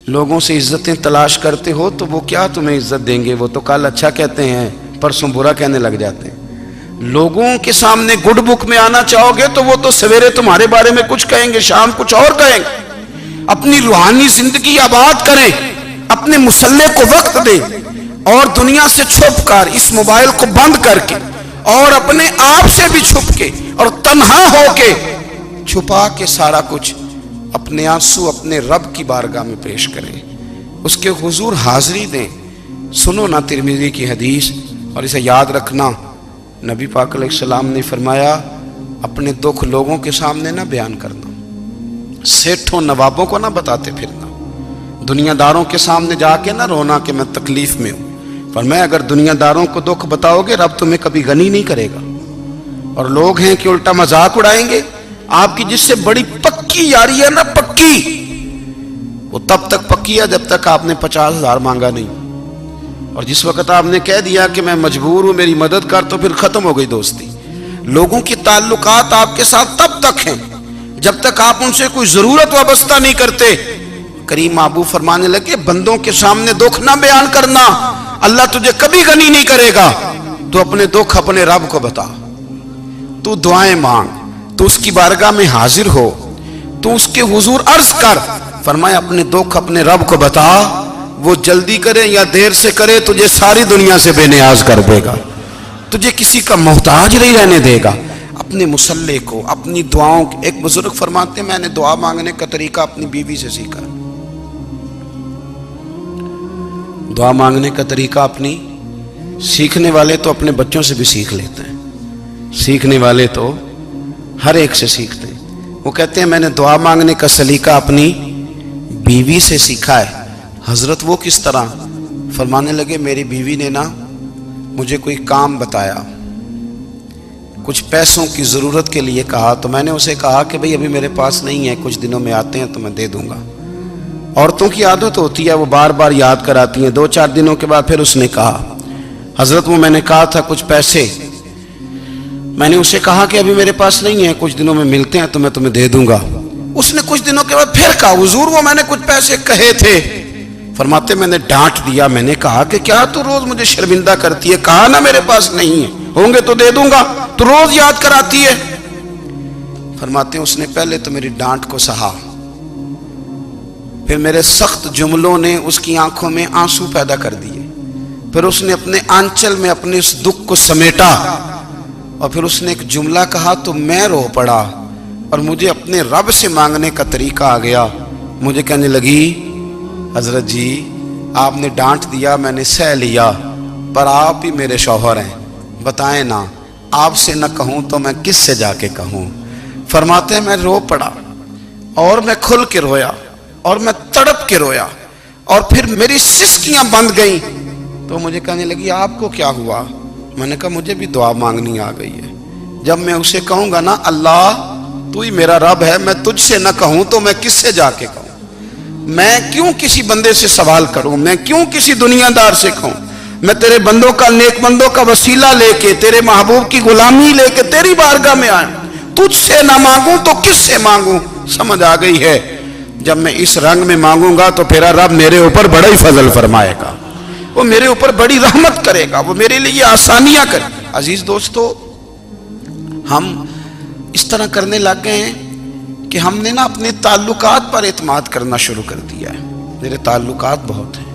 لوگوں سے عزتیں تلاش کرتے ہو تو وہ کیا تمہیں عزت دیں گے؟ وہ تو کل اچھا کہتے ہیں، پرسوں برا کہنے لگ جاتے ہیں۔ لوگوں کے سامنے گڈ بک میں آنا چاہو گے تو وہ تو سویرے تمہارے بارے میں کچھ کہیں گے، شام کچھ اور کہیں گے۔ اپنی روحانی زندگی آباد کریں، اپنے مسلح کو وقت دیں، اور دنیا سے چھپ کر اس موبائل کو بند کر کے اور اپنے آپ سے بھی چھپ کے اور تنہا ہو کے چھپا کے سارا کچھ اپنے آنسو اپنے رب کی بارگاہ میں پیش کریں، اس کے حضور حاضری دیں۔ سنو نا ترمذی کی حدیث، اور اسے یاد رکھنا، نبی پاک علیہ السلام نے فرمایا اپنے دکھ لوگوں کے سامنے نہ بیان کرنا، سیٹھوں نوابوں کو نہ بتاتے پھرنا، دنیا داروں کے سامنے جا کے نہ رونا کہ میں تکلیف میں ہوں۔ فرمایا اگر دنیا داروں کو دکھ بتاؤ گے رب تمہیں کبھی غنی نہیں کرے گا۔ اور لوگ ہیں کہ الٹا مذاق اڑائیں گے آپ کی، جس سے بڑی پکی یاری ہے نا، پکی، وہ تب تک پکی ہے جب تک آپ نے 50,000 مانگا نہیں، اور جس وقت آپ نے کہہ دیا کہ میں مجبور ہوں میری مدد کر، تو پھر ختم ہو گئی دوستی۔ لوگوں کے تعلقات آپ کے ساتھ تب تک ہیں جب تک آپ ان سے کوئی ضرورت وابستہ نہیں کرتے۔ کریم محبوب فرمانے لگے بندوں کے سامنے دکھ نہ بیان کرنا، اللہ تجھے کبھی غنی نہیں کرے گا۔ تو اپنے دکھ اپنے رب کو بتا، تو دعائیں مانگ، تو اس کی بارگاہ میں حاضر ہو، تو اس کے حضور عرض کر۔ فرمایا اپنے دکھ اپنے رب کو بتا، وہ جلدی کرے یا دیر سے کرے تجھے ساری دنیا سے بے نیاز کر دے گا، تجھے کسی کا محتاج نہیں رہنے دے گا۔ اپنے مسلح کو، اپنی دعاؤں، ایک بزرگ فرماتے ہیں میں نے دعا مانگنے کا طریقہ اپنی بیوی سے سیکھا، دعا مانگنے کا طریقہ اپنی، سیکھنے والے تو اپنے بچوں سے بھی سیکھ لیتے ہیں، سیکھنے والے تو ہر ایک سے سیکھتے ہیں۔ وہ کہتے ہیں میں نے دعا مانگنے کا سلیقہ اپنی بیوی سے سیکھا ہے۔ حضرت وہ کس طرح؟ فرمانے لگے میری بیوی نے نا مجھے کوئی کام بتایا، کچھ پیسوں کی ضرورت کے لیے کہا، تو میں نے اسے کہا کہ بھئی ابھی میرے پاس نہیں ہے، کچھ دنوں میں آتے ہیں تو میں دے دوں گا۔ عورتوں کی عادت ہوتی ہے وہ بار بار یاد کراتی ہیں، 2-4 دنوں کے بعد پھر اس نے کہا حضرت وہ میں نے کہا تھا کچھ پیسے، میں نے اسے کہا کہ ابھی میرے پاس نہیں ہے، کچھ دنوں میں ملتے ہیں تو میں تمہیں دے دوں گا۔ اس نے کچھ دنوں کے بعد پھر کہا حضور وہ میں نے کچھ پیسے کہے تھے۔ فرماتے میں نے ڈانٹ دیا، میں نے کہا کہ کیا تو روز مجھے شرمندہ کرتی ہے، کہا نا میرے پاس نہیں ہے، ہوں گے تو دے دوں گا، تو روز یاد کراتی ہے۔ فرماتے ہیں اس نے پہلے تو میری ڈانٹ کو سہا، پھر میرے سخت جملوں نے اس کی آنکھوں میں آنسو پیدا کر دیے، پھر اس نے اپنے آنچل میں اپنے اس دکھ کو سمیٹا، اور پھر اس نے ایک جملہ کہا تو میں رو پڑا، اور مجھے اپنے رب سے مانگنے کا طریقہ آ گیا۔ مجھے کہنے لگی حضرت جی آپ نے ڈانٹ دیا میں نے سہ لیا، پر آپ ہی میرے شوہر ہیں، بتائیں نا آپ سے نہ کہوں تو میں کس سے جا کے کہوں۔ فرماتے ہیں میں رو پڑا، اور میں کھل کے رویا، اور میں تڑپ کے رویا، اور پھر میری سسکیاں بند گئیں۔ تو مجھے کہنے لگی آپ کو کیا ہوا؟ میں نے کہا مجھے بھی دعا مانگنی آ گئی ہے، جب میں اسے کہوں گا نا اللہ تو ہی میرا رب ہے، میں تجھ سے نہ کہوں تو میں کس سے جا کے کہوں؟ میں کیوں کسی بندے سے سوال کروں؟ میں کیوں کسی دنیا دار سے کہوں؟ میں تیرے بندوں کا، نیک بندوں کا وسیلہ لے کے، تیرے محبوب کی غلامی لے کے تیری بارگاہ میں آئیں، تجھ سے نہ مانگوں تو کس سے مانگوں؟ سمجھ آ گئی ہے؟ جب میں اس رنگ میں مانگوں گا تو پھر رب میرے اوپر بڑا ہی فضل فرمائے گا، وہ میرے اوپر بڑی رحمت کرے گا، وہ میرے لیے آسانیاں کرے گا۔ عزیز دوستو ہم اس طرح کرنے لگ گئے ہیں کہ ہم نے نا اپنے تعلقات پر اعتماد کرنا شروع کر دیا ہے۔ میرے تعلقات بہت ہیں،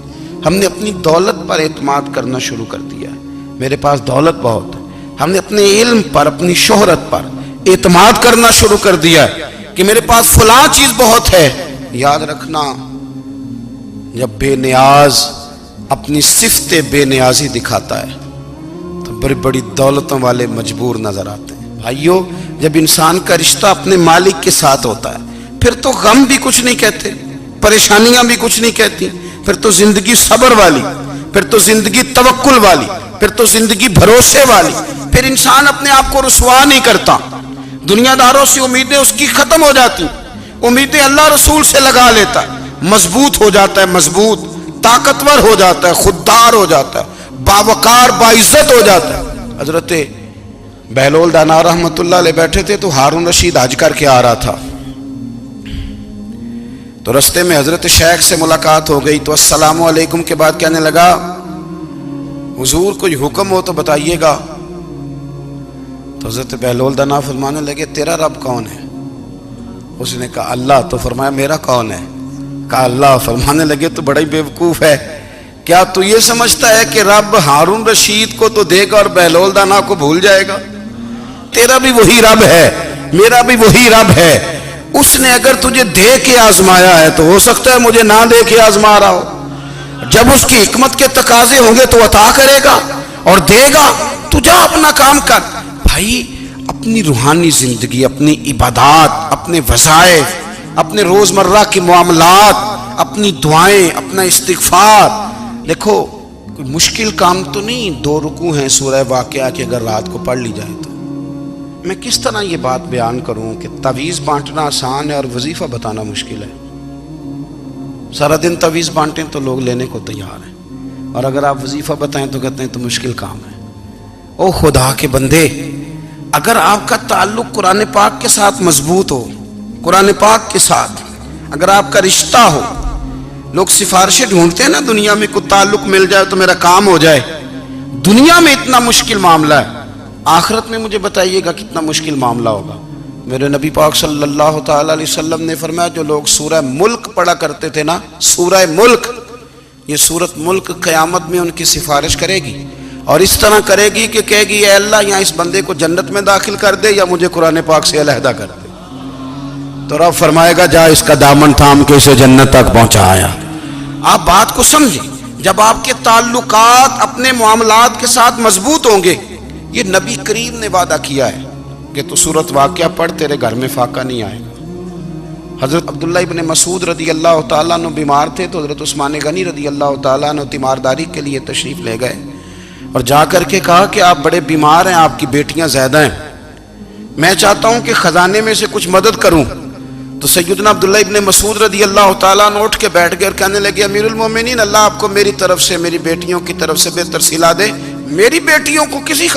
ہم نے اپنی دولت پر اعتماد کرنا شروع کر دیا ہے، میرے پاس دولت بہت ہے۔ ہم نے اپنے علم پر، اپنی شہرت پر اعتماد کرنا شروع کر دیا ہے کہ میرے پاس فلاں چیز بہت ہے۔ یاد رکھنا جب بے نیاز اپنی صفت بے نیازی دکھاتا ہے تو بڑی بڑی دولتوں والے مجبور نظر آتے ہیں۔ بھائیو جب انسان کا رشتہ اپنے مالک کے ساتھ ہوتا ہے پھر تو غم بھی کچھ نہیں کہتے، پریشانیاں بھی کچھ نہیں کہتی، پھر تو زندگی صبر والی، پھر تو زندگی توکل والی، پھر تو زندگی بھروسے والی، پھر انسان اپنے آپ کو رسوا نہیں کرتا۔ دنیا داروں سے امیدیں اس کی ختم ہو جاتی، امیدیں اللہ رسول سے لگا لیتا ہے، مضبوط ہو جاتا ہے، مضبوط، طاقتور ہو جاتا ہے، خوددار ہو جاتا ہے، باوقار باعزت ہو جاتا ہے۔ حضرت بہلول دانا رحمت اللہ علیہ بیٹھے تھے تو ہارون رشید حج کر کے آ رہا تھا، تو رستے میں حضرت شیخ سے ملاقات ہو گئی تو السلام علیکم کے بعد کہنے لگا حضور کوئی حکم ہو تو بتائیے گا. تو حضرت بہلول دانا فرمانے لگے تیرا رب کون ہے؟ اس نے کہا اللہ. تو فرمایا میرا کون ہے؟ کہا اللہ. فرمانے لگے تو بڑا ہی بیوقوف ہے، کیا تو یہ سمجھتا ہے کہ رب ہارون رشید کو تو دے گا اور بہلول دانا کو بھول جائے گا؟ تیرا بھی وہی رب ہے، میرا بھی وہی رب ہے. اس نے اگر تجھے دے کے آزمایا ہے تو ہو سکتا ہے مجھے نہ دے کے آزما رہا ہو. جب اس کی حکمت کے تقاضے ہوں گے تو عطا کرے گا اور دے گا. تو جا اپنا کام کر. بھائی اپنی روحانی زندگی، اپنی عبادات، اپنے وظائف، اپنے روزمرہ کے معاملات، اپنی دعائیں، اپنا استغفار. دیکھو کوئی مشکل کام تو نہیں 2 رکوع ہیں سورہ واقعہ کہ اگر رات کو پڑھ لی جائے تو. میں کس طرح یہ بات بیان کروں کہ تعویذ بانٹنا آسان ہے اور وظیفہ بتانا مشکل ہے. سارا دن تعویذ بانٹیں تو لوگ لینے کو تیار ہیں، اور اگر آپ وظیفہ بتائیں تو کہتے ہیں تو مشکل کام ہے. او خدا کے بندے، اگر آپ کا تعلق قرآن پاک کے ساتھ مضبوط ہو، قرآن پاک کے ساتھ اگر آپ کا رشتہ ہو، لوگ سفارشیں ڈھونڈتے ہیں نا دنیا میں، کوئی تعلق مل جائے تو میرا کام ہو جائے. دنیا میں اتنا مشکل معاملہ ہے، آخرت میں مجھے بتائیے گا کتنا مشکل معاملہ ہوگا. میرے نبی پاک صلی اللہ تعالی علیہ وسلم نے فرمایا جو لوگ سورہ ملک پڑھا کرتے تھے نا، سورہ ملک، یہ سورت ملک قیامت میں ان کی سفارش کرے گی، اور اس طرح کرے گی کہ کہے گی اے اللہ یہاں اس بندے کو جنت میں داخل کر دے یا مجھے قرآن پاک سے علیحدہ کر دے. تو رب فرمائے گا جا اس کا دامن تھام کے اسے جنت تک پہنچایا. آپ بات کو سمجھیں، جب آپ کے تعلقات اپنے معاملات کے ساتھ مضبوط ہوں گے، یہ نبی کریم نے وعدہ کیا ہے کہ تو سورت واقعہ پڑھ تیرے گھر میں فاقہ نہیں آئے گا. حضرت عبداللہ ابن مسعود رضی اللہ تعالیٰ عنہ بیمار تھے تو حضرت عثمان غنی رضی اللہ تعالیٰ عنہ تیمارداری کے لیے تشریف لے گئے اور جا کر کے کہا کہ آپ بڑے بیمار ہیں، آپ کی بیٹیاں زیادہ ہیں، میں چاہتا ہوں کہ خزانے میں سے کچھ مدد کروں. تو سیدنا عبداللہ ابن مسعود رضی اللہ تعالیٰ عنہ اٹھ کے بیٹھ گئے اور کہنے لگے امیر المومنین اللہ آپ کو میری طرف سے، میری بیٹیوں کی طرف سے بہتر صلہ دے. میری بیٹیوں کو کسی